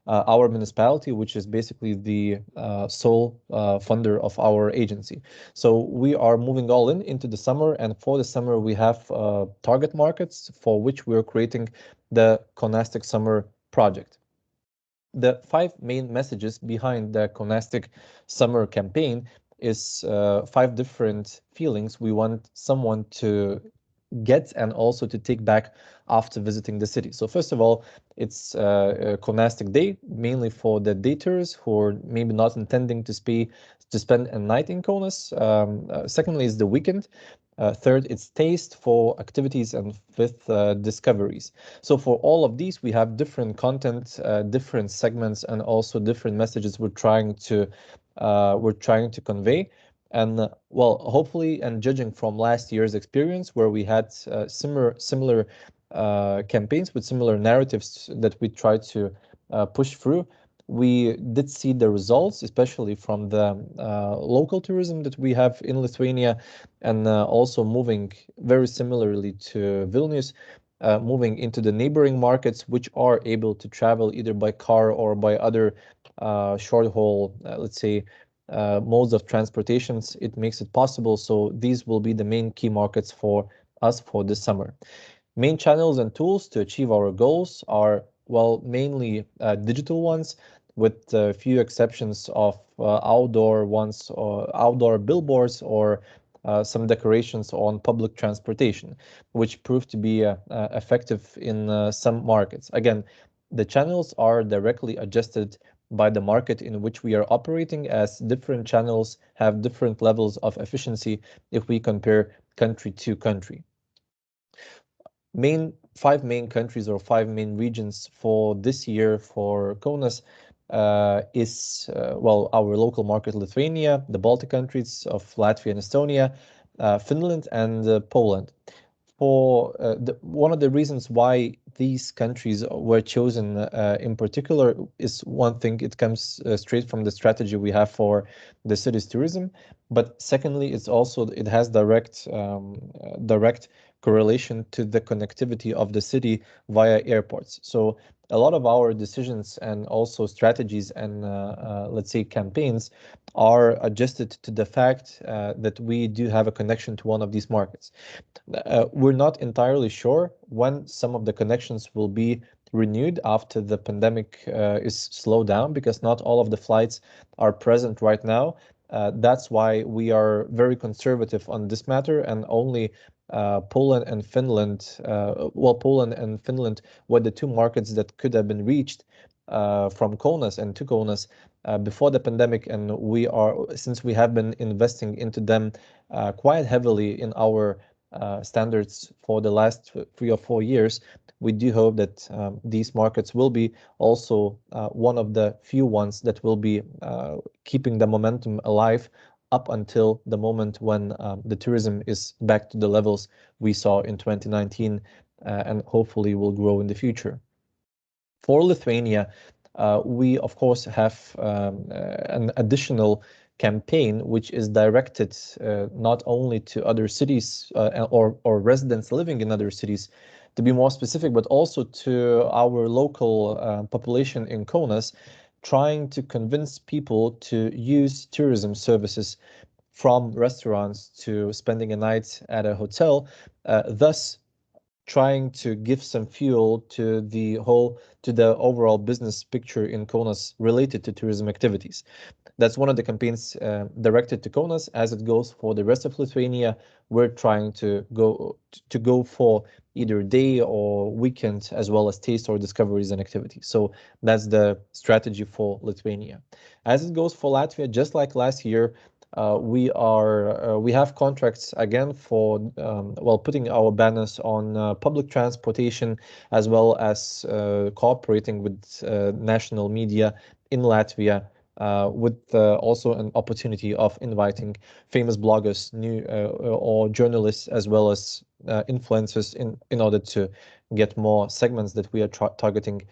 G: our municipality, which is basically the sole funder of our agency. So we are moving all into the summer, and for the summer we have target markets for which we are creating the Kaunastic Summer Project. The 5 main messages behind the Kaunastic Summer campaign is 5 different feelings we want someone to get and also to take back after visiting the city. So first of all, it's a Kaunastic Day, mainly for the day tourists who are maybe not intending to spend a night in Kaunas. Secondly is the weekend. Third, it's taste for activities, and fifth, discoveries. So for all of these, we have different content, different segments, and also different messages we're trying to convey. And well, hopefully, and judging from last year's experience, where we had similar campaigns with similar narratives that we tried to push through, we did see the results, especially from the local tourism that we have in Lithuania, and also moving very similarly to Vilnius, moving into the neighboring markets, which are able to travel either by car or by other short haul, let's say, modes of transportations. It makes it possible. So these will be the main key markets for us for this summer. Main channels and tools to achieve our goals are, well, mainly digital ones, with a few exceptions of outdoor ones, or outdoor billboards, or some decorations on public transportation, which proved to be effective in some markets. Again, the channels are directly adjusted by the market in which we are operating, as different channels have different levels of efficiency if we compare country to country. Five main countries or 5 main regions for this year for Kaunas is, well, our local market, Lithuania, the Baltic countries of Latvia and Estonia, Finland, and Poland. One of the reasons why these countries were chosen in particular is, one thing, it comes straight from the strategy we have for the city's tourism, but secondly, it has direct correlation to the connectivity of the city via airports. So a lot of our decisions and also strategies and let's say campaigns are adjusted to the fact that we do have a connection to one of these markets. We're not entirely sure when some of the connections will be renewed after the pandemic is slowed down, because not all of the flights are present right now. That's why we are very conservative on this matter, and only Poland and Finland, Poland and Finland were the 2 markets that could have been reached from Kaunas and to Kaunas before the pandemic, and since we have been investing into them quite heavily in our standards for the last 3 or 4 years, we do hope that these markets will be also one of the few ones that will be keeping the momentum alive up until the moment when the tourism is back to the levels we saw in 2019 and hopefully will grow in the future. For Lithuania, we of course have an additional campaign which is directed not only to other cities or residents living in other cities, to be more specific, but also to our local population in Kaunas, trying to convince people to use tourism services, from restaurants to spending a night at a hotel, thus trying to give some fuel to the overall business picture in Kaunas related to tourism activities. That's one of the campaigns directed to Kaunas. As it goes for the rest of Lithuania, we're trying to go for either day or weekend, as well as taste or discoveries and activities. So that's the strategy for Lithuania. As it goes for Latvia, just like last year, we have contracts again for putting our banners on public transportation, as well as cooperating with national media in Latvia, with also an opportunity of inviting famous bloggers, or journalists, as well as influencers in order to get more segments that we are targeting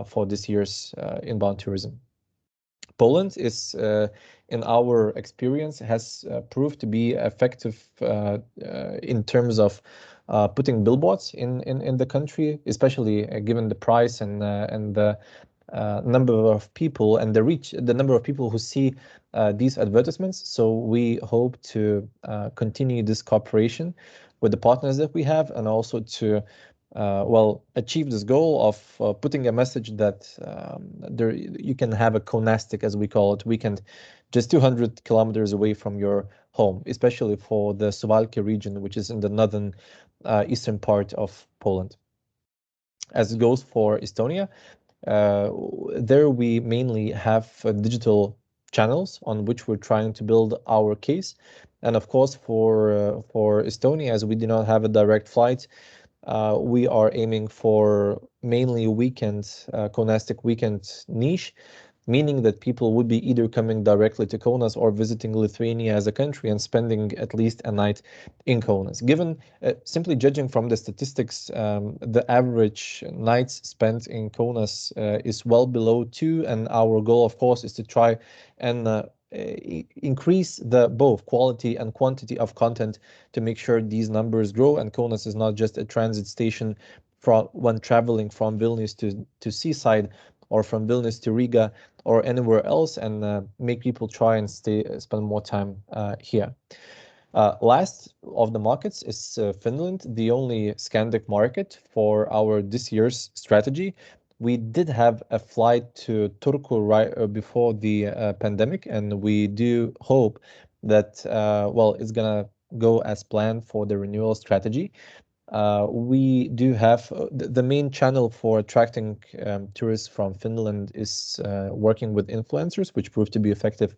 G: for this year's inbound tourism. Poland is, in our experience, has proved to be effective in terms of putting billboards in the country, especially given the price and the number of people and the number of people who see these advertisements. So we hope to continue this cooperation with the partners that we have, and also to achieve this goal of putting a message that you can have a Kaunastic, as we call it, weekend just 200 kilometers away from your home, especially for the Suwalki region, which is in the northern eastern part of Poland. As it goes for Estonia, there we mainly have digital channels on which we're trying to build our case. And of course, for Estonia, as we do not have a direct flight, we are aiming for mainly Kaunastic weekend niche, meaning that people would be either coming directly to Kaunas or visiting Lithuania as a country and spending at least a night in Kaunas. Given, simply judging from the statistics, the average nights spent in Kaunas is well below 2, and our goal, of course, is to try and increase the both quality and quantity of content to make sure these numbers grow, and Kaunas is not just a transit station when traveling from Vilnius to seaside, or from Vilnius to Riga, or anywhere else, and make people try and spend more time here. Last of the markets is Finland, the only Scandic market for our this year's strategy. We did have a flight to Turku right before the pandemic, and we do hope that it's gonna go as planned for the renewal strategy. We do have the main channel for attracting tourists from Finland is working with influencers, which proved to be effective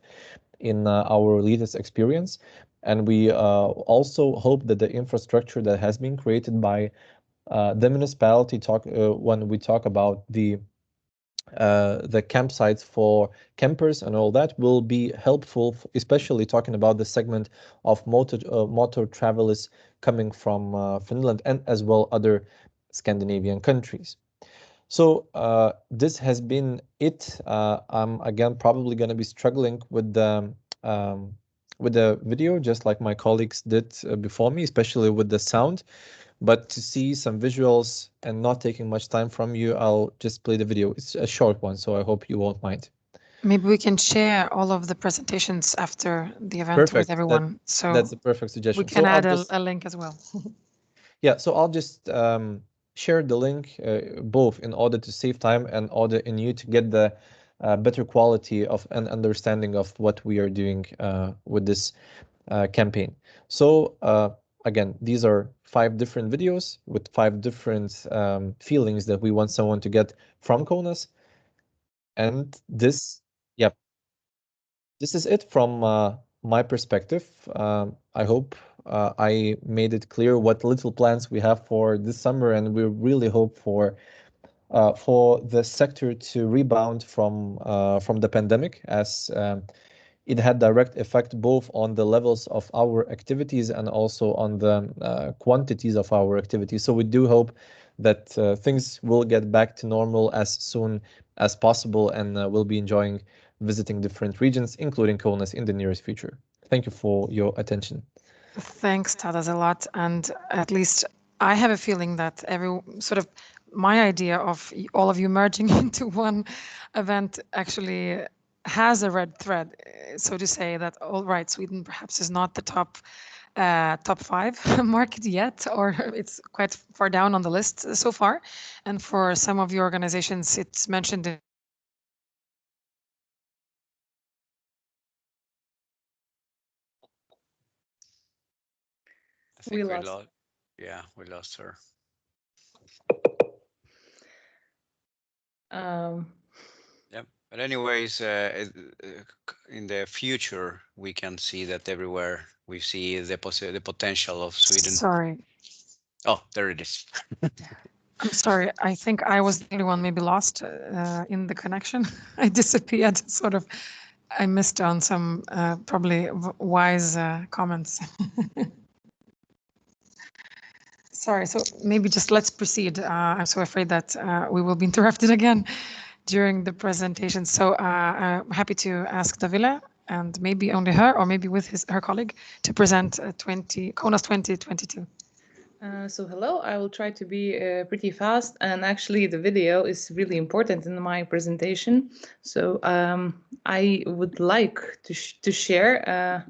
G: in our latest experience. And we also hope that the infrastructure that has been created by the municipality when we talk about the campsites for campers and all that will be helpful, especially talking about the segment of motor travelers coming from Finland and as well other Scandinavian countries. So this has been it. I'm again probably going to be struggling with the video, just like my colleagues did before me, especially with the sound. But to see some visuals and not taking much time from you, I'll just play the video. It's a short one, so I hope you won't mind.
A: Maybe we can share all of the presentations after the event with everyone. So
G: that's a perfect suggestion.
A: We can add a link as well.
G: Yeah, so I'll just share the link both in order to save time and order in you to get the better quality of an understanding of what we are doing with this campaign. So again, these are 5 different videos with 5 different feelings that we want someone to get from Kaunas. And this is it from my perspective. I hope I made it clear what little plans we have for this summer, and we really hope for the sector to rebound from the pandemic, as it had direct effect both on the levels of our activities and also on the quantities of our activities. So we do hope that things will get back to normal as soon as possible, and we'll be enjoying visiting different regions, including Kaunas, in the nearest future. Thank you for your attention.
A: Thanks, Tadas, a lot. And at least I have a feeling that my idea of all of you merging into one event actually has a red thread, so to say, that all right, Sweden perhaps is not the top 5 market yet, or it's quite far down on the list so far. And for some of your organizations, it's mentioned in
B: I think we lost. Yeah, we lost her. Yeah, but anyways, in the future, we can see that everywhere we see the potential of Sweden.
A: Sorry.
B: Oh, there it is.
A: I'm sorry. I think I was the only one maybe lost in the connection. I disappeared, I missed on some probably wise comments. Sorry, so maybe just let's proceed. I'm so afraid that we will be interrupted again during the presentation. So I'm happy to ask Davila, and maybe only her, or maybe with her colleague, to present Kaunas 2022.
H: So hello, I will try to be pretty fast, and actually the video is really important in my presentation. So I would like to share.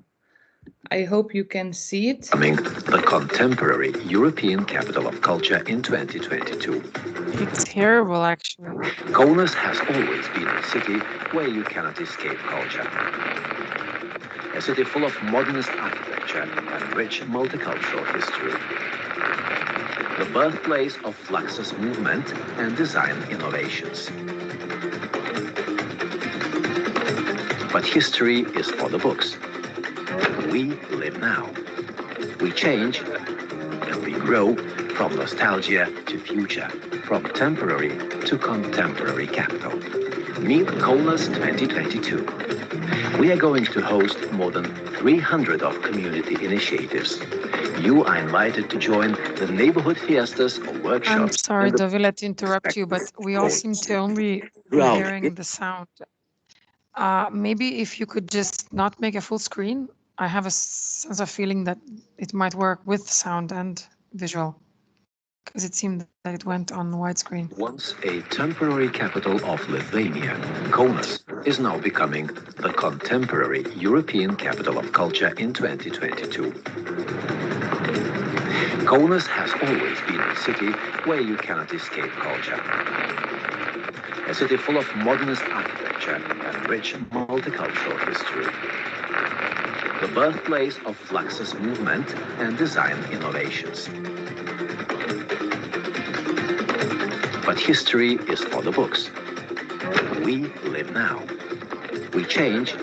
H: I hope you can see it.
O: Becoming the contemporary European capital of culture in 2022.
A: It's terrible, actually.
O: Kaunas has always been a city where you cannot escape culture. A city full of modernist architecture and rich multicultural history. The birthplace of Fluxus movement and design innovations. But history is for the books. We live now. We change and we grow from nostalgia to future, from temporary to contemporary capital. Meet Kaunas 2022. We are going to host more than 300 of community initiatives. You are invited to join the neighborhood fiestas or workshops.
A: I'm sorry, Davila, to interrupt you, but we all seem to only be hearing the sound. Maybe if you could just not make a full screen. I have a sense of feeling that it might work with sound and visual, because it seemed that it went on widescreen.
O: Once a temporary capital of Lithuania, Kaunas is now becoming the contemporary European capital of culture in 2022. Kaunas has always been a city where you cannot escape culture. A city full of modernist architecture and rich multicultural history. The birthplace of Fluxus movement and design innovations. But history is for the books. We live now. We change